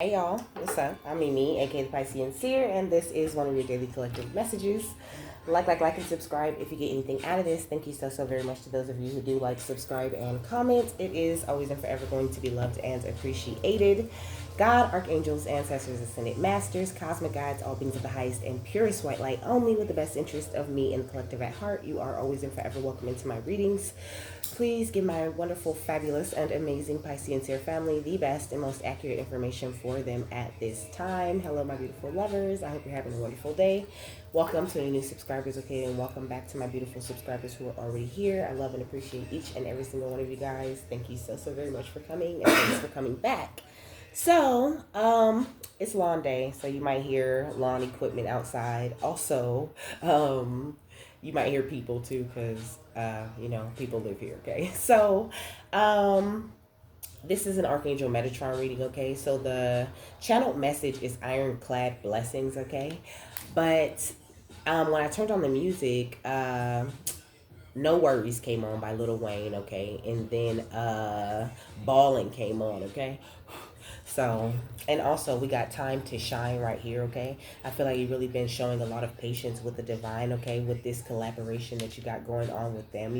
Hey y'all, what's up? I'm Mimi, aka the Piscean Seer, and this is one of your daily collective messages. Like, and subscribe if you get anything out of this. Thank you so very much to those of you who do like, subscribe, and comment. It is always and forever going to be loved and appreciated. God, archangels, ancestors, ascended masters, cosmic guides, all beings of the highest and purest white light, only with the best interest of me and the collective at heart. You are always and forever welcome into my readings. Please give my wonderful, fabulous, and amazing Piscean Seer family the best and most accurate information for them at this time. Hello, my beautiful lovers. I hope you're having a wonderful day. Welcome to any new subscribers, okay, and welcome back to my beautiful subscribers who are already here. I love and appreciate each and every single one of you guys. Thank you so very much for coming, and thanks for coming back. So, it's lawn day, so you might hear lawn equipment outside. Also, you might hear people too, because people live here. Okay, so, this is an archangel Metatron reading. Okay, so the channeled message is ironclad blessings. Okay, but when I turned on the music, No Worries came on by Lil Wayne, okay? And then Ballin' came on, okay? So, and also we got Time to Shine right here, okay? I feel like you've really been showing a lot of patience with the divine, okay? With this collaboration that you got going on with them,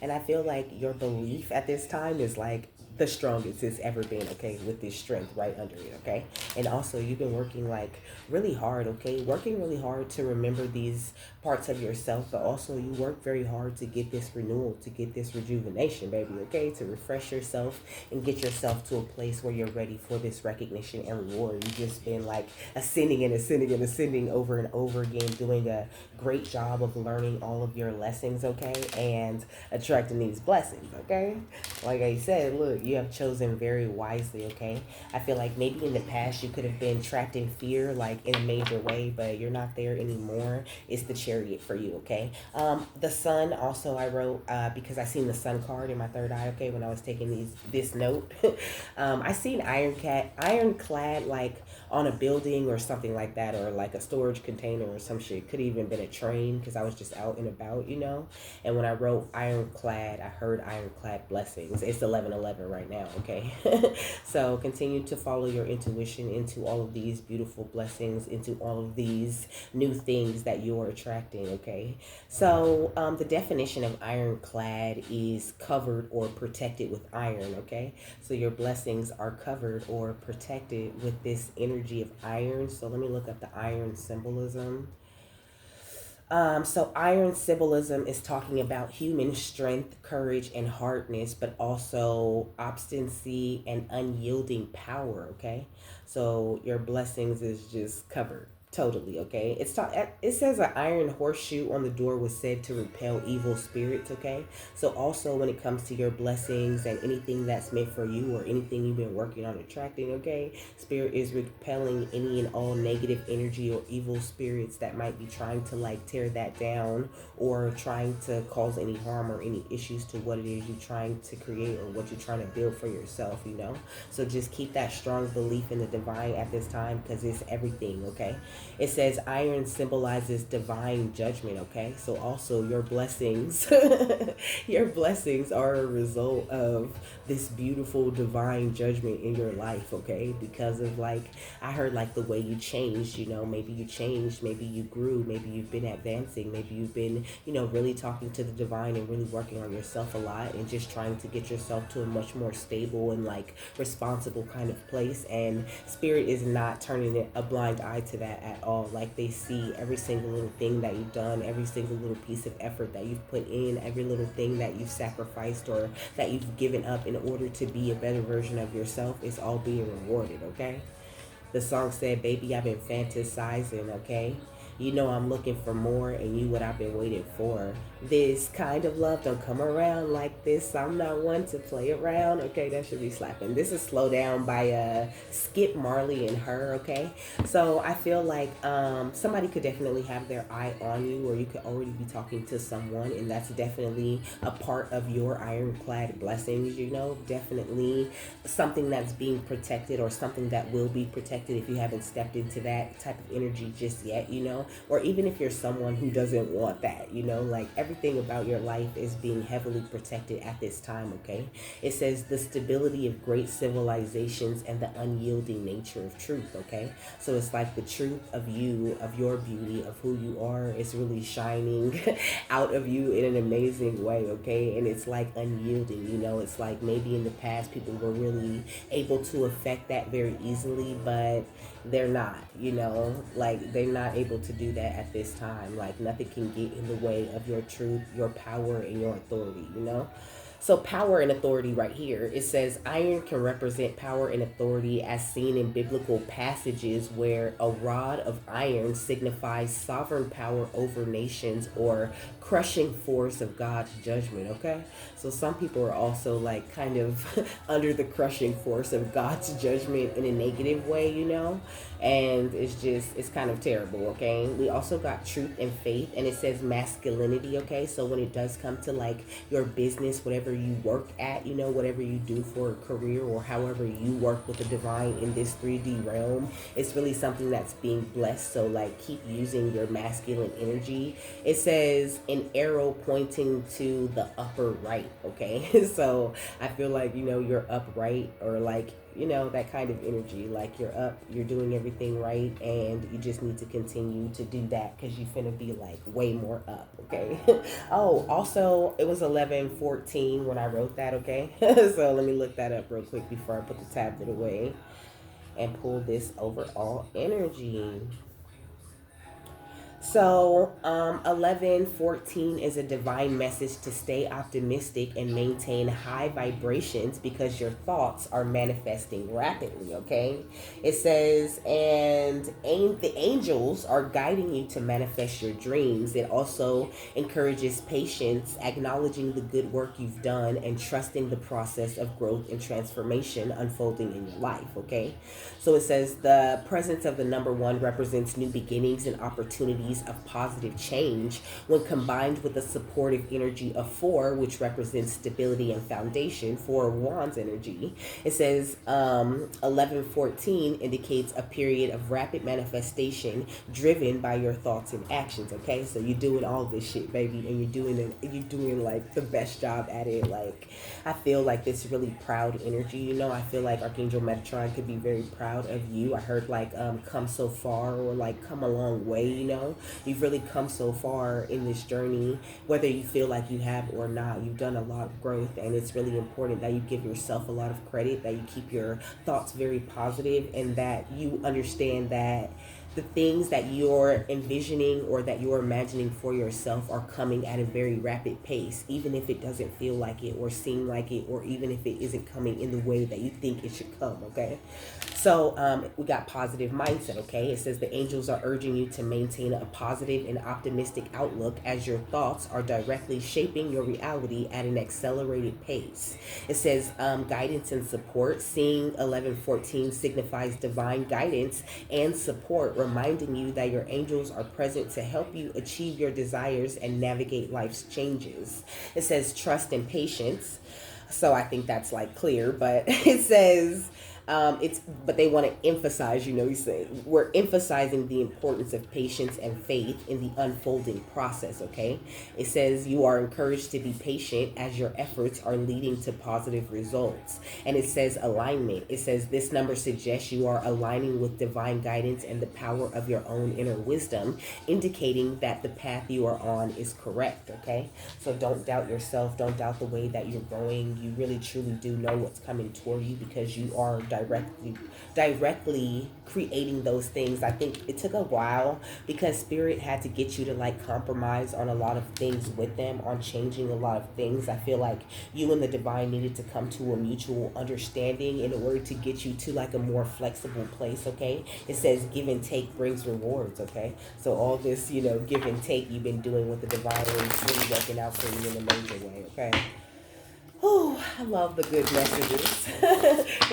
And I feel like your belief at this time is like the strongest it's ever been, okay, with this strength right under it, okay? And also you've been working like really hard, okay? Working really hard to remember these parts of yourself, but also you work very hard to get this renewal, to get this rejuvenation, baby, okay? To refresh yourself and get yourself to a place where you're ready for this recognition and reward. You've just been like ascending and ascending and ascending over and over again, doing a great job of learning all of your lessons, okay? And attracting these blessings, okay? Like I said, look, you have chosen very wisely, okay? I feel like maybe in the past you could have been trapped in fear, like in a major way, but you're not there anymore. It's the chariot for you, okay? The sun also I wrote because I seen the sun card in my third eye, okay, when I was taking this note. I seen ironclad like on a building or something like that, or like a storage container or some shit. Could even been a train because I was just out and about. And when I wrote ironclad, I heard ironclad blessings. It's 11:11 right now, okay? So continue to follow your intuition into all of these beautiful blessings, into all of these new things that you're attracting, okay? So the definition of ironclad is covered or protected with iron, okay? So your blessings are covered or protected with this energy of iron. So let me look up the iron symbolism. So iron symbolism is talking about human strength, courage, and hardness, but also obstinacy and unyielding power. Okay, so your blessings is just covered totally. Okay, it says an iron horseshoe on the door was said to repel evil spirits. Okay, so also when it comes to your blessings and anything that's meant for you or anything you've been working on attracting, okay, spirit is repelling any and all negative energy or evil spirits that might be trying to like tear that down or trying to cause any harm or any issues to what it is you're trying to create or what you're trying to build for yourself. So just keep that strong belief in the divine at this time, because it's everything. Okay, it says iron symbolizes divine judgment, okay? So also your blessings, your blessings are a result of this beautiful divine judgment in your life, okay? Because of like, I heard like the way you changed, maybe you changed, maybe you grew, maybe you've been advancing, maybe you've been, really talking to the divine and really working on yourself a lot and just trying to get yourself to a much more stable and like responsible kind of place. And spirit is not turning a blind eye to that at all. Like they see every single little thing that you've done, every single little piece of effort that you've put in, every little thing that you've sacrificed or that you've given up in order to be a better version of yourself is all being rewarded, okay? The song said, baby, I've been fantasizing, okay? I'm looking for more, and you what I've been waiting for. This kind of love don't come around like this. I'm not one to play around. Okay, that should be slapping. This is Slow Down by Skip Marley and Her, okay? So I feel like somebody could definitely have their eye on you, or you could already be talking to someone, and that's definitely a part of your ironclad blessings, definitely something that's being protected or something that will be protected if you haven't stepped into that type of energy just yet, or even if you're someone who doesn't want that, like everything about your life is being heavily protected at this time, okay? It says the stability of great civilizations and the unyielding nature of truth, okay? So it's like the truth of you, of your beauty, of who you are is really shining out of you in an amazing way, okay? And it's like unyielding, it's like maybe in the past people were really able to affect that very easily, but they're not, like they're not able to do that at this time. Like nothing can get in the way of your truth, your power, and your authority. So power and authority right here, it says iron can represent power and authority as seen in biblical passages where a rod of iron signifies sovereign power over nations or crushing force of God's judgment, okay? So some people are also like kind of under the crushing force of God's judgment in a negative way, and it's kind of terrible, okay? We also got truth and faith, and it says masculinity, okay? So when it does come to like your business, whatever you work at, whatever you do for a career or however you work with the divine in this 3D realm, it's really something that's being blessed. So like keep using your masculine energy. It says an arrow pointing to the upper right, okay? So I feel like, you're upright, or like, that kind of energy, like you're up, you're doing everything right, and you just need to continue to do that because you're finna be like way more up, okay? Oh, also it was 11:14 when I wrote that, okay? So let me look that up real quick before I put the tablet away and pull this overall energy. So, 11:14 is a divine message to stay optimistic and maintain high vibrations because your thoughts are manifesting rapidly, okay? It says, the angels are guiding you to manifest your dreams. It also encourages patience, acknowledging the good work you've done, and trusting the process of growth and transformation unfolding in your life, okay? So it says the presence of the number one represents new beginnings and opportunities of positive change when combined with the supportive energy of 4, which represents stability and foundation. 4 of Wands energy. It says 11:14 indicates a period of rapid manifestation driven by your thoughts and actions, okay? So you're doing all this shit, baby, and you're doing like the best job at it. Like I feel like this really proud energy, I feel like Archangel Metatron could be very proud of you. I heard like come so far, or like come a long way, You've really come so far in this journey, whether you feel like you have or not. You've done a lot of growth, and it's really important that you give yourself a lot of credit, that you keep your thoughts very positive, and that you understand that the things that you're envisioning or that you're imagining for yourself are coming at a very rapid pace, even if it doesn't feel like it or seem like it, or even if it isn't coming in the way that you think it should come, okay? So we got positive mindset, okay? It says the angels are urging you to maintain a positive and optimistic outlook as your thoughts are directly shaping your reality at an accelerated pace. It says guidance and support. Seeing 11:14 signifies divine guidance and support, reminding you that your angels are present to help you achieve your desires and navigate life's changes. It says trust and patience. So I think that's like clear, but it says but they want to emphasize, you say we're emphasizing the importance of patience and faith in the unfolding process, okay? It says you are encouraged to be patient as your efforts are leading to positive results. And it says alignment. It says this number suggests you are aligning with divine guidance and the power of your own inner wisdom, indicating that the path you are on is correct, okay? So don't doubt yourself. Don't doubt the way that you're going. You really truly do know what's coming toward you because you are directly creating those things. I think it took a while because spirit had to get you to like compromise on a lot of things with them, on changing a lot of things. I feel like you and the divine needed to come to a mutual understanding in order to get you to like a more flexible place, okay? It says give and take brings rewards, okay? So all this, give and take you've been doing with the divine is really working out for you in a major way, okay? Whew. I love the good messages.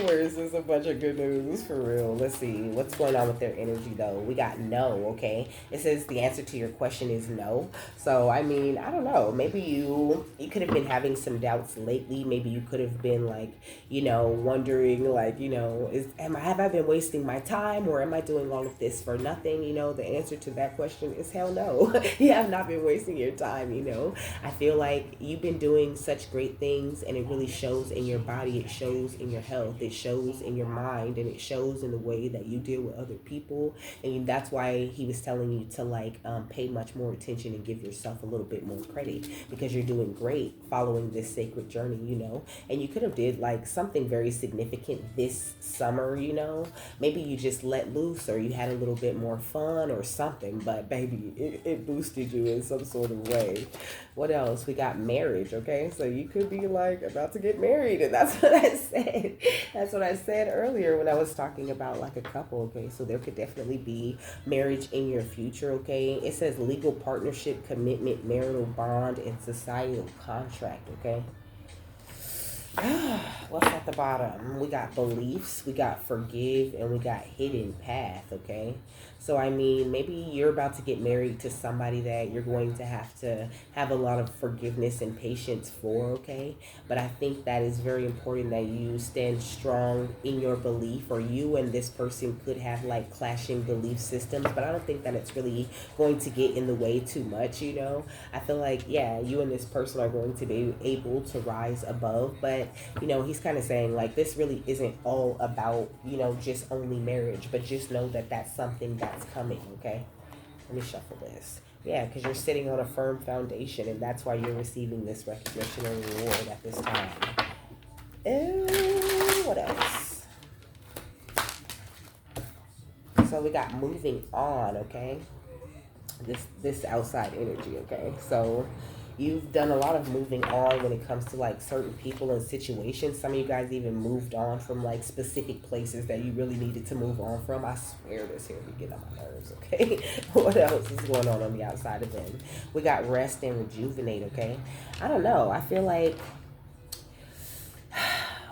Where is this a bunch of good news for real? Let's see what's going on with their energy though. We got no, okay. It says the answer to your question is no. So I mean, I don't know. Maybe you could have been having some doubts lately. Maybe you could have been like, wondering like, have I been wasting my time or am I doing all of this for nothing? The answer to that question is hell no. You have not been wasting your time. I feel like you've been doing such great things and it really shows in your body, it shows in your health, it shows in your mind, and it shows in the way that you deal with other people. And that's why he was telling you to like pay much more attention and give yourself a little bit more credit because you're doing great following this sacred journey. And you could have did like something very significant this summer. Maybe you just let loose or you had a little bit more fun or something, but baby, it boosted you in some sort of way. What else? We got marriage, okay? So you could be like about to get married, and that's what I said. That's what I said earlier when I was talking about like a couple, okay? So there could definitely be marriage in your future, okay? It says legal partnership, commitment, marital bond, and societal contract, okay? What's at the bottom? We got beliefs, we got forgive, and we got hidden path, okay? So, I mean, maybe you're about to get married to somebody that you're going to have a lot of forgiveness and patience for, okay? But I think that is very important that you stand strong in your belief, or you and this person could have like clashing belief systems, but I don't think that it's really going to get in the way too much. I feel like, yeah, you and this person are going to be able to rise above, but, he's kind of saying like this really isn't all about, just only marriage, but just know that that's something that's coming, okay? Let me shuffle this. Yeah, because you're sitting on a firm foundation, and that's why you're receiving this recognition and reward at this time. What else? So we got moving on, okay? This outside energy, okay? So you've done a lot of moving on when it comes to like certain people and situations. Some of you guys even moved on from like specific places that you really needed to move on from. I swear this here be getting on my nerves, okay? What else is going on the outside of them? We got rest and rejuvenate, okay? I don't know. I feel like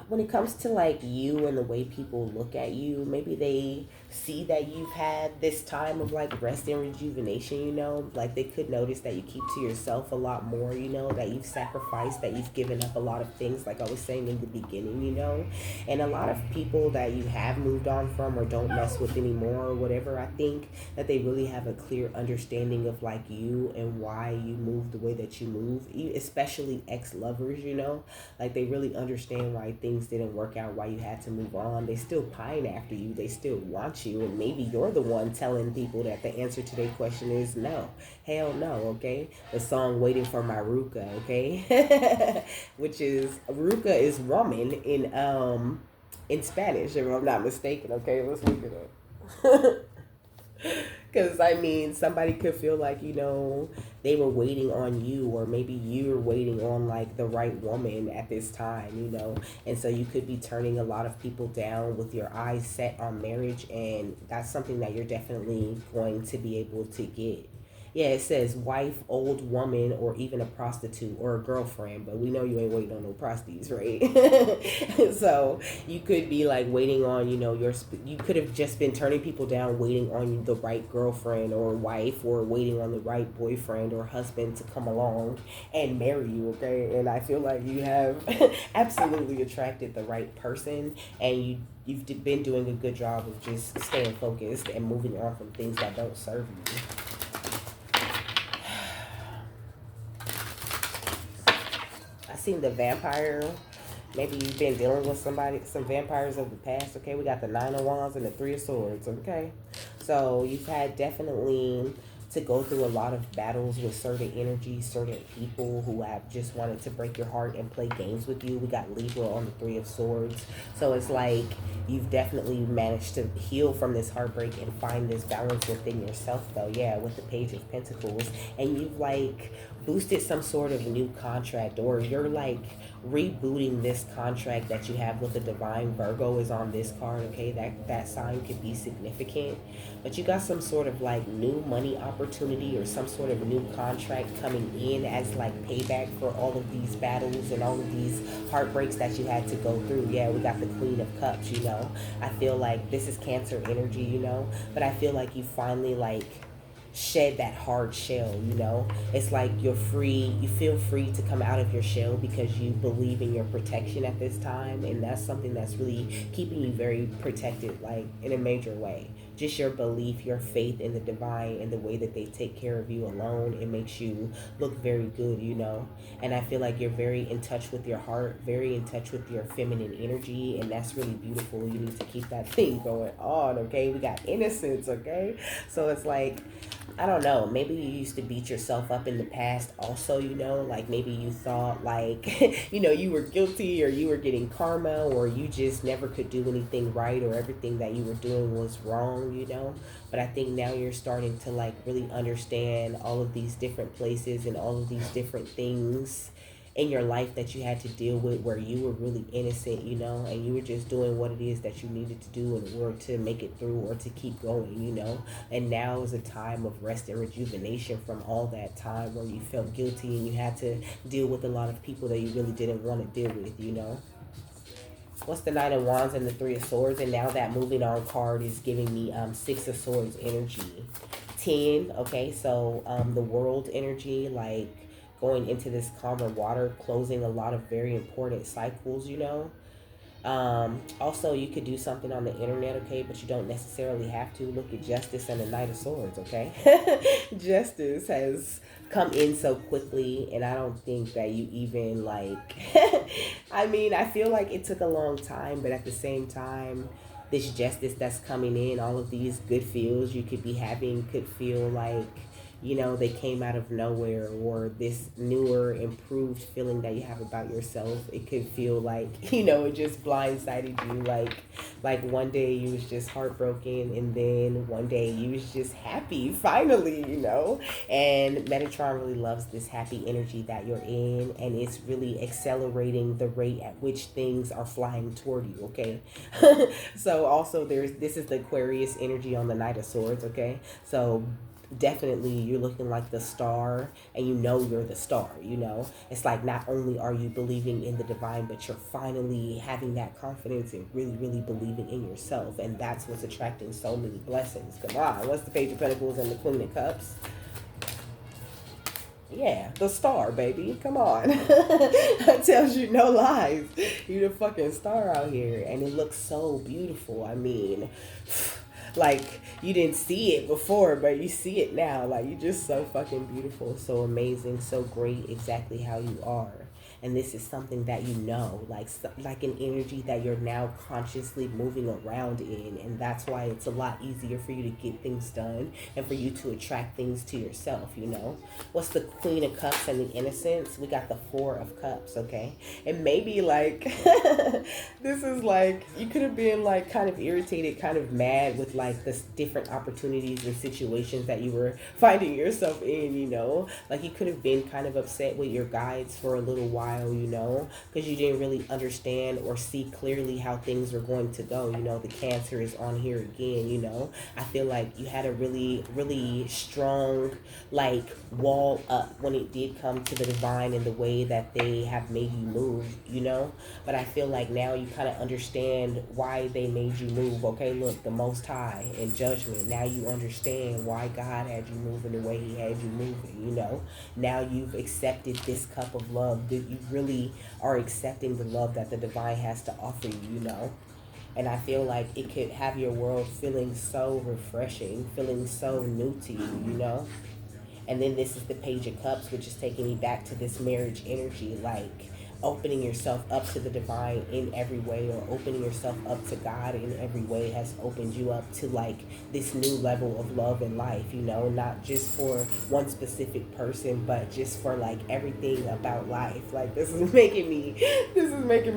when it comes to like you and the way people look at you, maybe they see that you've had this time of like rest and rejuvenation, like they could notice that you keep to yourself a lot more, that you've sacrificed, that you've given up a lot of things, like I was saying in the beginning, and a lot of people that you have moved on from or don't mess with anymore or whatever, I think that they really have a clear understanding of like you and why you move the way that you move, especially ex-lovers, like they really understand why things didn't work out, why you had to move on. They still pine after you, they still want you, and maybe you're the one telling people that the answer to their question is no. Hell no, okay? The song Waiting for My Ruka, okay? Which is Ruka is woman in Spanish, if I'm not mistaken, okay? Let's look it up. Because, I mean, somebody could feel like, they were waiting on you, or maybe you were waiting on, like, the right woman at this time, And so you could be turning a lot of people down with your eyes set on marriage, and that's something that you're definitely going to be able to get. Yeah, it says wife, old woman, or even a prostitute or a girlfriend, but we know you ain't waiting on no prostitutes, right? So you could be like waiting on, you could have just been turning people down, waiting on the right girlfriend or wife, or waiting on the right boyfriend or husband to come along and marry you, okay? And I feel like you have absolutely attracted the right person, and you've been doing a good job of just staying focused and moving on from things that don't serve you. Seen the vampire. Maybe you've been dealing with some vampires of the past, okay? We got the 9 of Wands and the 3 of Swords, okay? So you've had definitely to go through a lot of battles with certain energies, certain people who have just wanted to break your heart and play games with you. We got Libra on the 3 of Swords. So it's like you've definitely managed to heal from this heartbreak and find this balance within yourself, though. Yeah, with the Page of Pentacles. And you've like boosted some sort of new contract, or you're like rebooting this contract that you have with the divine. Virgo is on this card, okay? That sign could be significant, but you got some sort of like new money opportunity or some sort of new contract coming in as like payback for all of these battles and all of these heartbreaks that you had to go through. Yeah, we got the Queen of Cups, you know. I feel like this is Cancer energy, you know, but I feel like you finally like shed that hard shell, you know. It's like you're free, you feel free to come out of your shell because you believe in your protection at this time, and that's something that's really keeping you very protected, like in a major way. Just your belief, your faith in the divine and the way that they take care of you alone, it makes you look very good, you know. And I feel like you're very in touch with your heart, very in touch with your feminine energy, and that's really beautiful. You need to keep that thing going on, okay? We got innocence, okay? So it's like, I don't know, maybe you used to beat yourself up in the past also, you know, like maybe you thought like, you know, you were guilty or you were getting karma or you just never could do anything right or everything that you were doing was wrong, you know. But I think now you're starting to like really understand all of these different places and all of these different things in your life that you had to deal with where you were really innocent, you know, and you were just doing what it is that you needed to do in order to make it through or to keep going, you know. And now is a time of rest and rejuvenation from all that time where you felt guilty and you had to deal with a lot of people that you really didn't want to deal with, you know. What's the Knight of Wands and the Three of Swords? And now that moving on card is giving me Six of Swords energy. 10, okay, so the world energy, like going into this calmer water, closing a lot of very important cycles, you know. Also, you could do something on the internet, okay, but you don't necessarily have to. Look at Justice and the Knight of Swords, okay? Justice has come in so quickly, and I don't think that you even, like, I mean, I feel like it took a long time, but at the same time, this justice that's coming in, all of these good feels you could be having could feel like, you know, they came out of nowhere, or this newer improved feeling that you have about yourself, it could feel like, you know, it just blindsided you, like one day you was just heartbroken and then one day you was just happy finally, you know. And Metatron really loves this happy energy that you're in, and it's really accelerating the rate at which things are flying toward you, okay. So also this is the Aquarius energy on the Knight of Swords, okay. So definitely you're looking like the star, and you know you're the star, you know. It's like not only are you believing in the divine, but you're finally having that confidence and really believing in yourself, and that's what's attracting so many blessings. Come on, what's the Page of Pentacles and the Queen of Cups? Yeah, the star, baby. Come on. That tells you no lies. You're the fucking star out here, and it looks so beautiful. I mean, like, you didn't see it before, but you see it now. Like, you're just so fucking beautiful, so amazing, so great, exactly how you are. And this is something that you know, like an energy that you're now consciously moving around in, and that's why it's a lot easier for you to get things done and for you to attract things to yourself, you know. What's the Queen of Cups and the Innocence? We got the Four of Cups, okay. And maybe like this is like, you could have been like kind of irritated, kind of mad with like the different opportunities and situations that you were finding yourself in, you know. Like, you could have been kind of upset with your guides for a little while, you know, because you didn't really understand or see clearly how things are going to go, you know. The Cancer is on here again, you know. I feel like you had a really strong like wall up when it did come to the divine and the way that they have made you move, you know. But I feel like now you kind of understand why they made you move, okay. Look, the Most High and Judgment, now you understand why God had you moving the way he had you moving, you know. Now you've accepted this cup of love, that you really are accepting the love that the divine has to offer you, you know. And I feel like it could have your world feeling so refreshing, feeling so new to you, you know. And then this is the Page of Cups, which is taking me back to this marriage energy, like opening yourself up to the divine in every way, or opening yourself up to God in every way, has opened you up to like this new level of love in life, you know, not just for one specific person, but just for like everything about life. Like, this is making me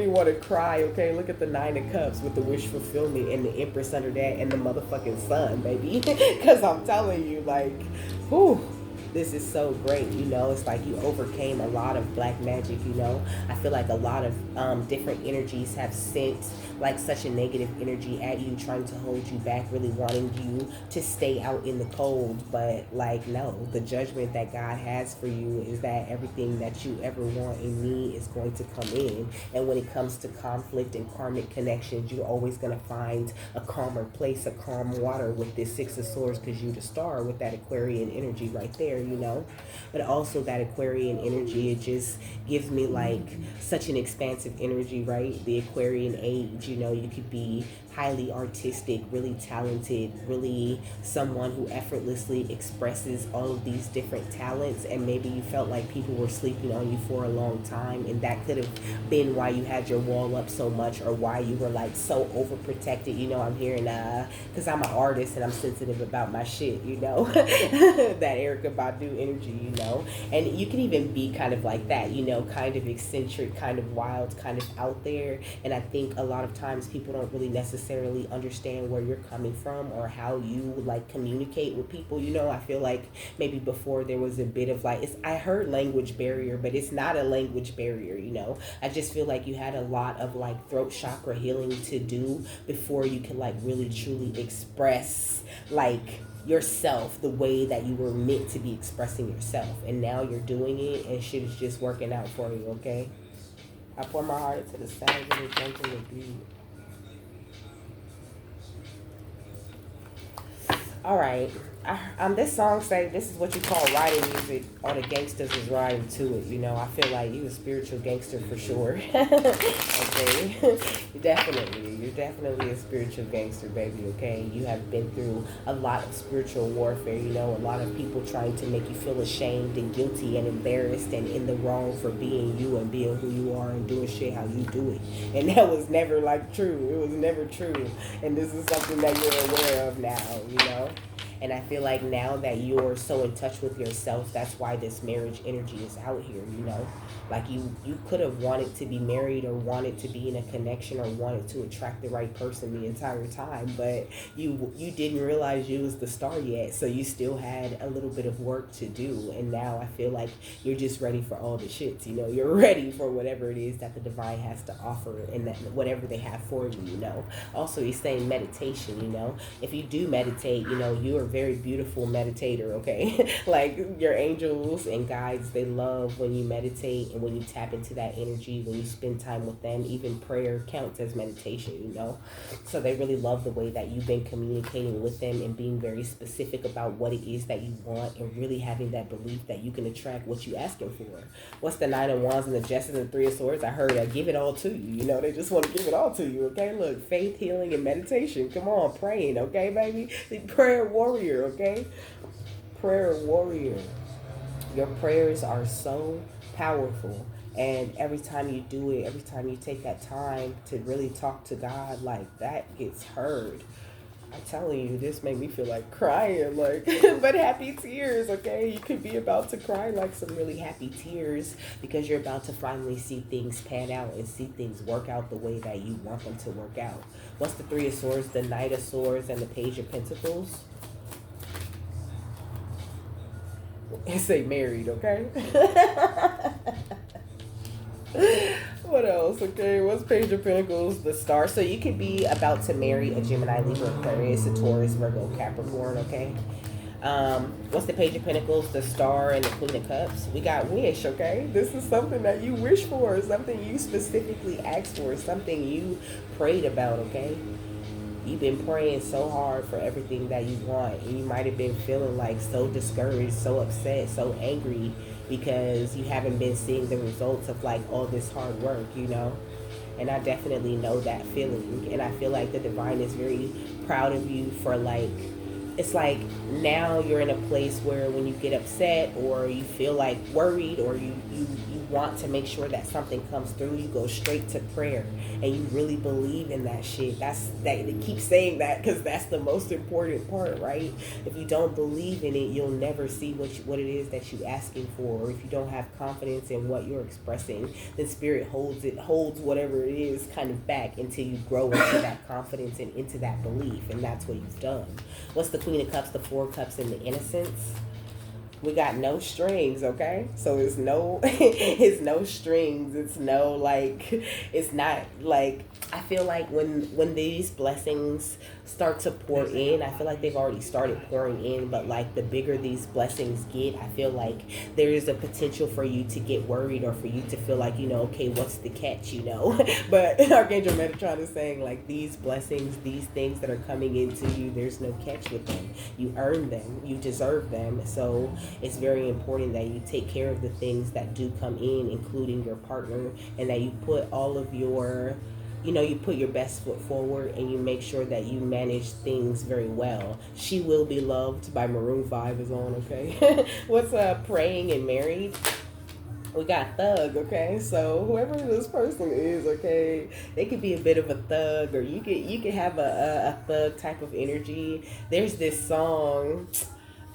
want to cry, okay. Look at the Nine of Cups with the wish fulfillment and the Empress under that and the motherfucking sun, baby. Because I'm telling you, like, whew, This is so great, you know. It's like you overcame a lot of black magic, you know. I feel like a lot of different energies have sent like such a negative energy at you, trying to hold you back, really wanting you to stay out in the cold. But like, no, the judgment that God has for you is that everything that you ever want and need is going to come in. And when it comes to conflict and karmic connections, you're always going to find a calmer place, a calm water with this Six of Swords, because you the star with that Aquarian energy right there, you know. But also that Aquarian energy, it just gives me like such an expansive energy, right? The Aquarian age, you know, you could be highly artistic, really talented, really someone who effortlessly expresses all of these different talents, and maybe you felt like people were sleeping on you for a long time, and that could have been why you had your wall up so much, or why you were like so overprotected. You know, I'm hearing because I'm an artist and I'm sensitive about my shit, you know. That Erica Badu energy, you know. And you can even be kind of like that, you know, kind of eccentric, kind of wild, kind of out there. And I think a lot of times people don't really necessarily understand where you're coming from or how you like communicate with people. You know, I feel like maybe before there was a bit of like, I heard language barrier, but it's not a language barrier, you know. I just feel like you had a lot of like throat chakra healing to do before you can like really truly express like yourself the way that you were meant to be expressing yourself. And now you're doing it and shit is just working out for you, okay? I pour my heart into the side of the gentle with you. All right. This song say this is what you call riding music. All the gangsters is riding to it. You know, I feel like you a spiritual gangster for sure. Okay, you're definitely a spiritual gangster, baby. Okay, you have been through a lot of spiritual warfare. You know, a lot of people trying to make you feel ashamed and guilty and embarrassed and in the wrong for being you and being who you are and doing shit how you do it. And that was never like true. It was never true. And this is something that you're aware of now. You know. And I feel like now that you're so in touch with yourself, that's why this marriage energy is out here, you know? Like you could have wanted to be married or wanted to be in a connection or wanted to attract the right person the entire time, but you didn't realize you was the star yet, so you still had a little bit of work to do. And now I feel like you're just ready for all the shits, you know? You're ready for whatever it is that the divine has to offer and that whatever they have for you, you know? Also, he's saying meditation, you know? If you do meditate, you know, you are a very beautiful meditator, okay? Like your angels and guides, they love when you meditate and when you tap into that energy, when you spend time with them. Even prayer counts as meditation, you know? So they really love the way that you've been communicating with them and being very specific about what it is that you want and really having that belief that you can attract what you asking for. What's the Nine of Wands and the Justice and the Three of Swords? I heard give it all to you, you know? They just want to give it all to you, okay? Look, faith, healing, and meditation. Come on, praying, okay, baby? Prayer warrior, okay? Prayer warrior. Your prayers are so powerful. And every time you do it, every time you take that time to really talk to God, like that gets heard. I'm telling you, this made me feel like crying, like, but happy tears, okay? You could be about to cry like some really happy tears because you're about to finally see things pan out and see things work out the way that you want them to work out. What's the Three of Swords, the Knight of Swords, and the Page of Pentacles? Say married, okay? What else? Okay, what's Page of Pentacles? The Star. So you could be about to marry a Gemini, Libra, Aquarius, a Taurus, Virgo, Capricorn, okay? What's the Page of Pentacles? The Star and the Queen of Cups. We got wish, okay? This is something that you wish for, something you specifically asked for, something you prayed about, okay? You've been praying so hard for everything that you want, and you might have been feeling like so discouraged, so upset, so angry because you haven't been seeing the results of like all this hard work, you know? And I definitely know that feeling, and I feel like the divine is very proud of you for like, it's like now you're in a place where when you get upset or you feel like worried or you want to make sure that something comes through, you go straight to prayer and you really believe in that shit. They keep saying that because that's the most important part, right? If you don't believe in it, you'll never see what it is that you're asking for. Or if you don't have confidence in what you're expressing, then spirit holds whatever it is kind of back until you grow into that confidence and into that belief, and that's what you've done. What's the Queen of Cups, the Four of Cups, and the Innocence? We got no strings, okay? So it's no it's no strings. It's no like it's not like I feel like when these blessings start to pour in, I feel like they've already started pouring in, but like the bigger these blessings get, I feel like there is a potential for you to get worried or for you to feel like, okay, what's the catch, But Archangel Metatron is saying like these blessings, these things that are coming into you, there's no catch with them. You earn them, you deserve them. So it's very important that you take care of the things that do come in, including your partner, and that you put all of your you put your best foot forward and you make sure that you manage things very well. She Will Be Loved by Maroon 5 is on, okay? What's Praying and Married? We got Thug, okay? So whoever this person is, okay, they could be a bit of a thug, or you could have a thug type of energy. There's this song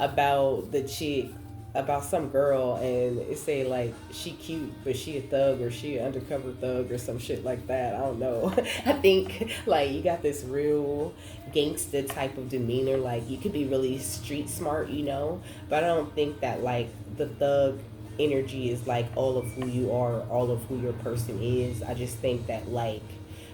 about the chick, about some girl, and it say like she cute but she a thug, or she an undercover thug, or some shit like that. I don't know. I think like you got this real gangsta type of demeanor, like you could be really street smart, but I don't think that like the thug energy is like all of who you are, all of who your person is. I just think that like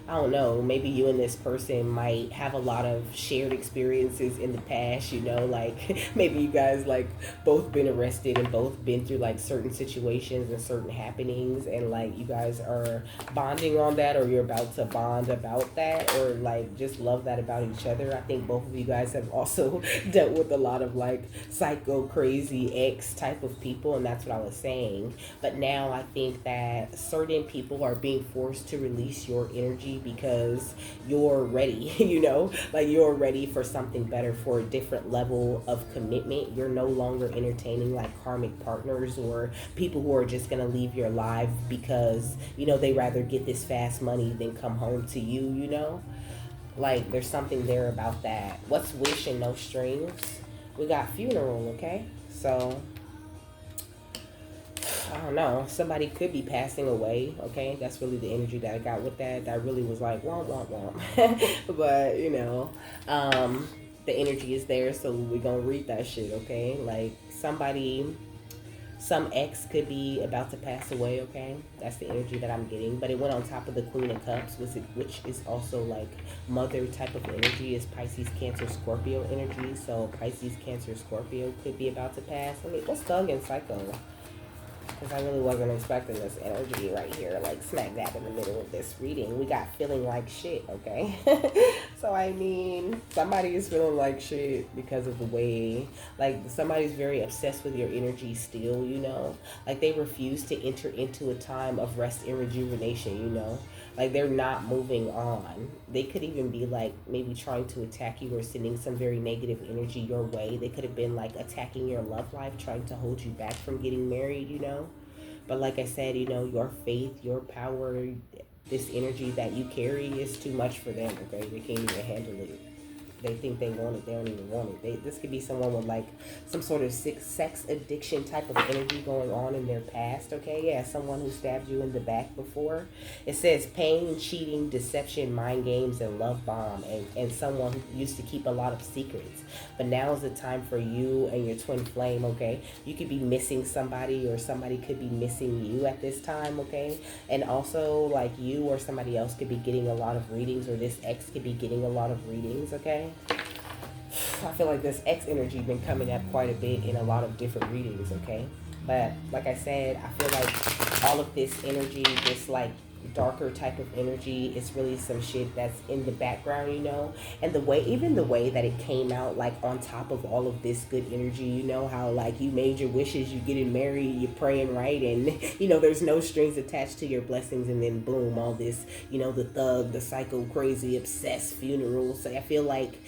I don't know, maybe you and this person might have a lot of shared experiences in the past, like maybe you guys like both been arrested and both been through like certain situations and certain happenings, and like you guys are bonding on that, or you're about to bond about that, or like just love that about each other. I think both of you guys have also dealt with a lot of like psycho crazy ex type of people, and that's what I was saying. But now I think that certain people are being forced to release your energy because you're ready, like you're ready for something better, for a different level of commitment. You're no longer entertaining like karmic partners or people who are just going to leave your life because, they rather get this fast money than come home to you, Like there's something there about that. What's Wish and No Strings? We got Funeral, okay? So I don't know. Somebody could be passing away. Okay, that's really the energy that I got with that. That really was like womp womp womp. But the energy is there, so we're gonna read that shit. Okay, like some ex could be about to pass away. Okay, that's the energy that I'm getting. But it went on top of the Queen of Cups, which is also like mother type of energy. Is Pisces, Cancer, Scorpio energy. So Pisces, Cancer, Scorpio could be about to pass. I mean, what's Thug and Psycho? Because I really wasn't expecting this energy right here, like smack dab in the middle of this reading. We got feeling like shit, okay? So, I mean, somebody is feeling like shit because of the way, like, somebody's very obsessed with your energy still, Like, they refuse to enter into a time of rest and rejuvenation, Like, they're not moving on. They could even be, like, maybe trying to attack you or sending some very negative energy your way. They could have been, like, attacking your love life, trying to hold you back from getting married, But like I said, your faith, your power, this energy that you carry is too much for them, okay? They can't even handle it. They think they want it, they don't even want it. This could be someone with like some sort of sex addiction type of energy going on in their past, okay? Yeah, someone who stabbed you in the back before. It says pain, cheating, deception, mind games, and love bomb, and someone who used to keep a lot of secrets. But now is the time for you and your twin flame, okay? You could be missing somebody, or somebody could be missing you at this time, okay? And also, like, you or somebody else could be getting a lot of readings, or this ex could be getting a lot of readings, okay? I feel like this X energy been coming up quite a bit in a lot of different readings, okay? But like I said, I feel like all of this energy, this like darker type of energy, it's really some shit that's in the background, And even the way that it came out, like on top of all of this good energy, how like you made your wishes, you getting married, you're praying right, and there's no strings attached to your blessings, and then boom, all this, the thug, the psycho, crazy, obsessed funeral. So I feel like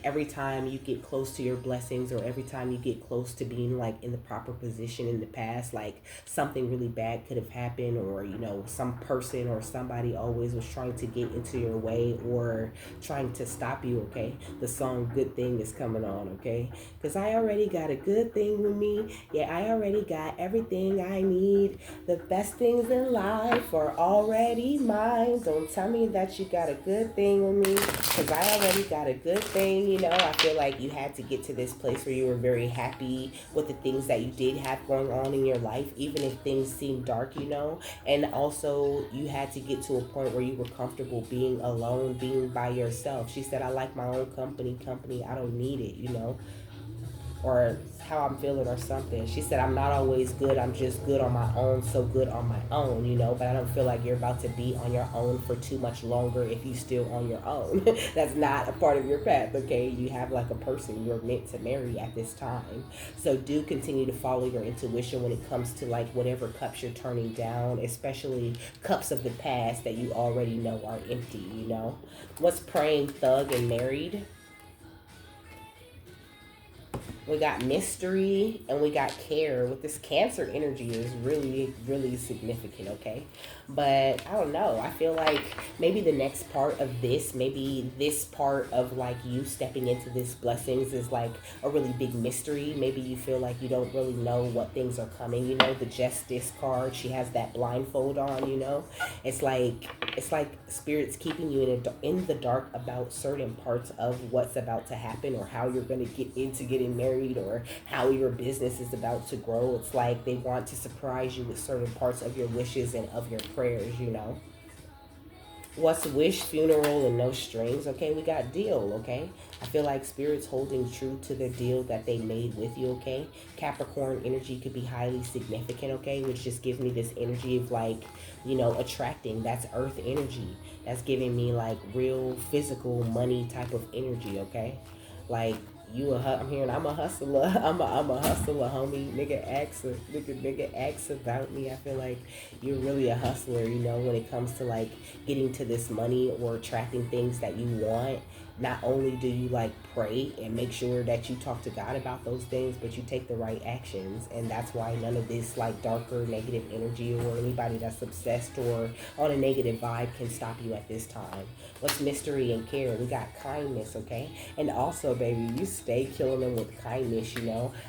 every time you get close to your blessings, or every time you get close to being like in the proper position in the past, like something really bad could have happened, or some person person or somebody always was trying to get into your way or trying to stop you, okay? The song Good Thing is coming on, okay? Because I already got a good thing with me. Yeah, I already got everything I need. The best things in life are already mine. Don't tell me that you got a good thing with me, because I already got a good thing. I feel like you had to get to this place where you were very happy with the things that you did have going on in your life, even if things seemed dark, and also you had to get to a point where you were comfortable being alone, being by yourself. She said, I like my own company, I don't need it, or how I'm feeling or something. She said, I'm not always good. I'm just good on my own, so good on my own, but I don't feel like you're about to be on your own for too much longer if you still on your own. That's not a part of your path, okay? You have like a person you're meant to marry at this time. So do continue to follow your intuition when it comes to like whatever cups you're turning down, especially cups of the past that you already know are empty. What's praying thug and married? We got mystery and we got care. With this Cancer energy is really, really significant, okay? But I don't know. I feel like maybe the next part of this, maybe this part of like you stepping into this blessings is like a really big mystery. Maybe you feel like you don't really know what things are coming. The Justice card, she has that blindfold on. It's like spirits keeping you in the dark about certain parts of what's about to happen, or how you're going to get into getting married, or how your business is about to grow. It's like they want to surprise you with certain parts of your wishes and of your prayers. What's wish, funeral, and no strings? Okay, we got deal, okay? I feel like spirits holding true to the deal that they made with you, okay? Capricorn energy could be highly significant, okay? Which just gives me this energy of like, attracting. That's earth energy. That's giving me like real physical money type of energy, okay? Like, I'm hearing I'm a hustler. I'm a hustler, homie. Nigga asks about me. I feel like you're really a hustler, when it comes to like getting to this money or attracting things that you want. Not only do you like pray and make sure that you talk to God about those things, but you take the right actions. And that's why none of this like darker negative energy or anybody that's obsessed or on a negative vibe can stop you at this time. What's mystery and care? We got kindness, okay? And also, baby, you stay killing them with kindness.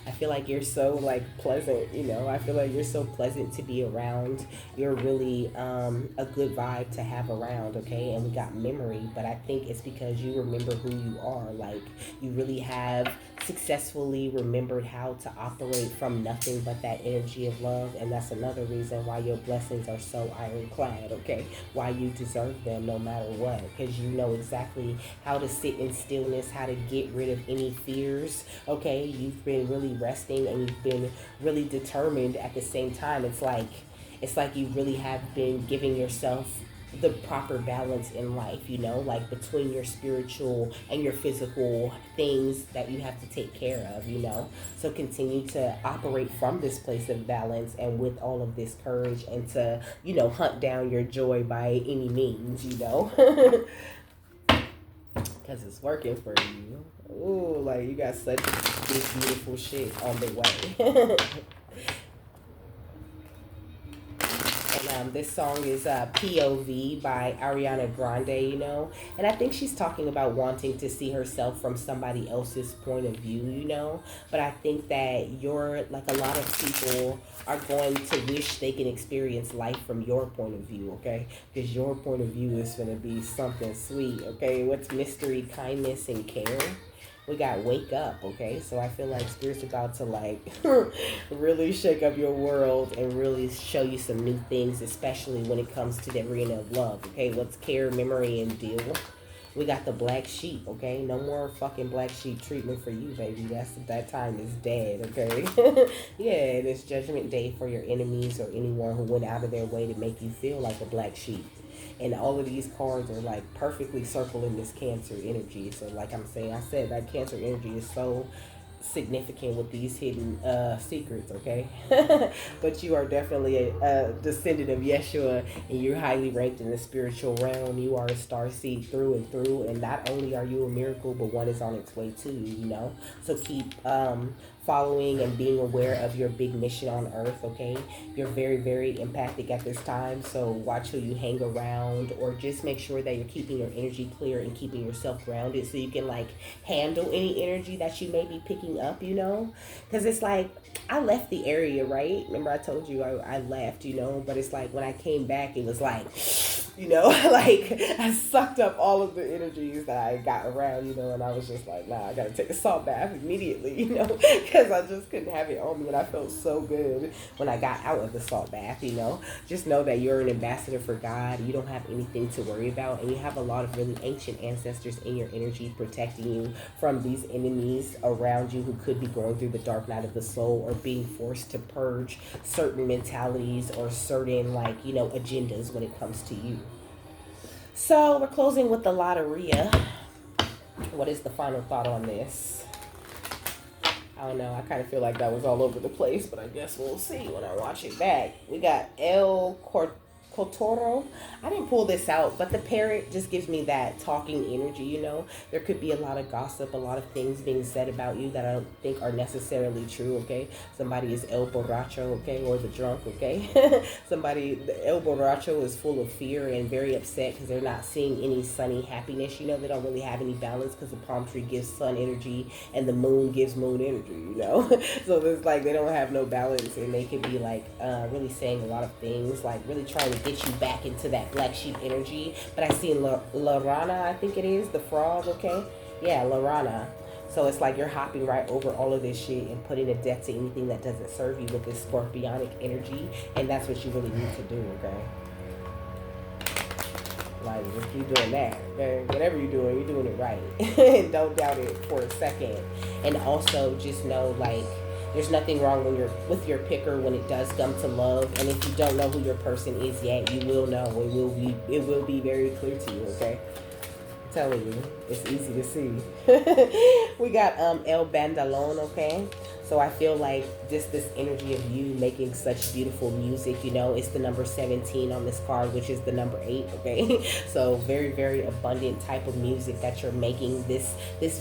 I feel like you're so like pleasant. I feel like you're so pleasant to be around. You're really a good vibe to have around, okay? And we got memory, but I think it's because you remember who you are. Like, you really have successfully remembered how to operate from nothing but that energy of love. And that's another reason why your blessings are so ironclad, okay? Why you deserve them no matter what, because you know exactly how to sit in stillness, how to get rid of any fears, okay? You've been really resting and you've been really determined at the same time. It's like you really have been giving yourself the proper balance in life, like between your spiritual and your physical things that you have to take care of. So continue to operate from this place of balance and with all of this courage, and to, hunt down your joy by any means. Because it's working for you. Ooh, like you got such this beautiful shit on the way. This song is POV by Ariana Grande. And I think she's talking about wanting to see herself from somebody else's point of view. But I think that like a lot of people are going to wish they can experience life from your point of view, okay? Because your point of view is going to be something sweet, okay? What's mystery, kindness, and care? We got wake up, okay? So I feel like Spirit's about to like really shake up your world and really show you some new things, especially when it comes to the arena of love, okay? What's care, memory, and deal? We got the black sheep, okay? No more fucking black sheep treatment for you, baby. That time is dead, okay? Yeah, and it's judgment day for your enemies or anyone who went out of their way to make you feel like a black sheep. And all of these cards are like perfectly circling this Cancer energy. So like I said that Cancer energy is so significant with these hidden secrets, okay? But you are definitely a descendant of Yeshua, and you're highly ranked in the spiritual realm. You are a star seed through and through, and not only are you a miracle, but one is on its way to you. So keep following and being aware of your big mission on earth, okay? You're very, very empathic at this time, so watch who you hang around, or just make sure that you're keeping your energy clear and keeping yourself grounded so you can like handle any energy that you may be picking up, you know? Because it's like, I left the area, right? Remember I told you I left, you know? But it's like when I came back, it was like, you know, like I sucked up all of the energies that I got around, you know, and I was just like, nah, I gotta take a salt bath immediately, you know, because I just couldn't have it on me, and I felt so good when I got out of the salt bath, you know. Just know that you're an ambassador for God. You don't have anything to worry about, and you have a lot of really ancient ancestors in your energy protecting you from these enemies around you who could be going through the dark night of the soul or being forced to purge certain mentalities or certain, like, you know, agendas when it comes to you. So we're closing with the Lotteria. What is the final thought on this? I don't know. I kind of feel like that was all over the place, but I guess we'll see when I watch it back. We got El Cotoro. I didn't pull this out, but the parrot just gives me that talking energy, you know. There could be a lot of gossip, a lot of things being said about you that I don't think are necessarily true, okay? Somebody is El Borracho, okay, or the drunk, okay? The El Borracho is full of fear and very upset because they're not seeing any sunny happiness, you know. They don't really have any balance because the palm tree gives sun energy and the moon gives moon energy, you know. So it's like they don't have no balance, and they could be like really saying a lot of things, like really trying to get you back into that black sheep energy. But I see Lorana, I think it is, the frog, okay? Yeah, Lorana. So it's like you're hopping right over all of this shit and putting a death to anything that doesn't serve you with this scorpionic energy. And that's what you really need to do, okay? Like, if you're doing that, okay? Whatever you're doing it right. And don't doubt it for a second. And also just know, like, there's nothing wrong when you're with your picker when it does come to love. And if you don't know who your person is yet, you will know. It will be very clear to you, okay? I'm telling you, it's easy to see. We got El Bandalon, okay? So I feel like just this energy of you making such beautiful music, you know, it's the number 17 on this card, which is the number 8, okay? So very, very abundant type of music that you're making, this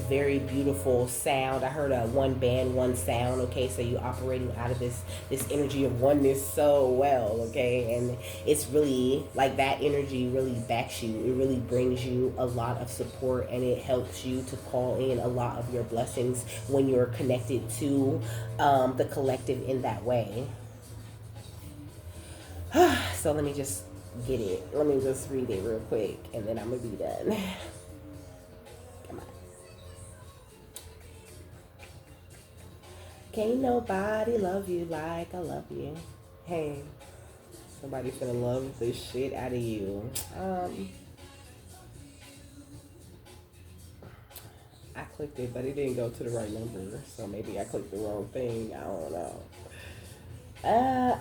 very beautiful sound. I heard a one band, one sound, okay? So you operating out of this energy of oneness so well, okay? And it's really like that energy really backs you. It really brings you a lot of support, and it helps you to call in a lot of your blessings when you're connected to the collective in that way. So let me just get it. Let me just read it real quick, and then I'm gonna be done. Come on. Can't nobody love you like I love you. Hey, somebody's gonna love the shit out of you. I clicked it, but it didn't go to the right number, so maybe I clicked the wrong thing. I don't know.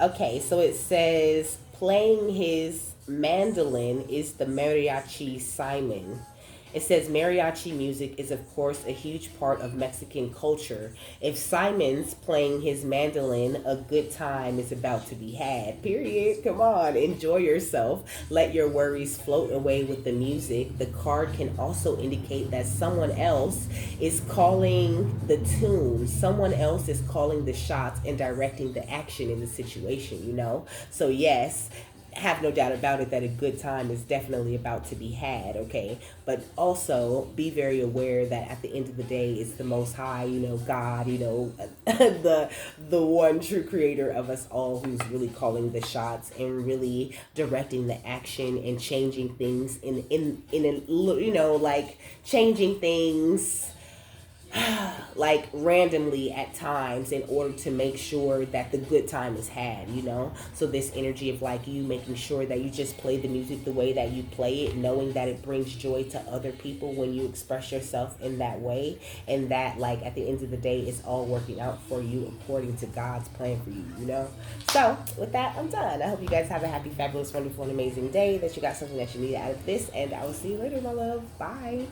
Okay, so it says playing his mandolin is the mariachi Simon. It says mariachi music is, of course, a huge part of Mexican culture. If Simon's playing his mandolin, a good time is about to be had. Period. Come on, enjoy yourself. Let your worries float away with the music. The card can also indicate that someone else is calling the tune. Someone else is calling the shots and directing the action in the situation, you know? So yes, have no doubt about it that a good time is definitely about to be had, okay? But also be very aware that at the end of the day, it's the Most High, you know, God, you know, the one true creator of us all who's really calling the shots and really directing the action and changing things in you know, like changing things like randomly at times in order to make sure that the good time is had, you know? So this energy of like you making sure that you just play the music the way that you play it, knowing that it brings joy to other people when you express yourself in that way, and that like at the end of the day it's all working out for you according to God's plan for you, you know? So with that, I'm done. I hope you guys have a happy, fabulous, wonderful, and amazing day, that you got something that you need out of this, and I will see you later, my love. Bye.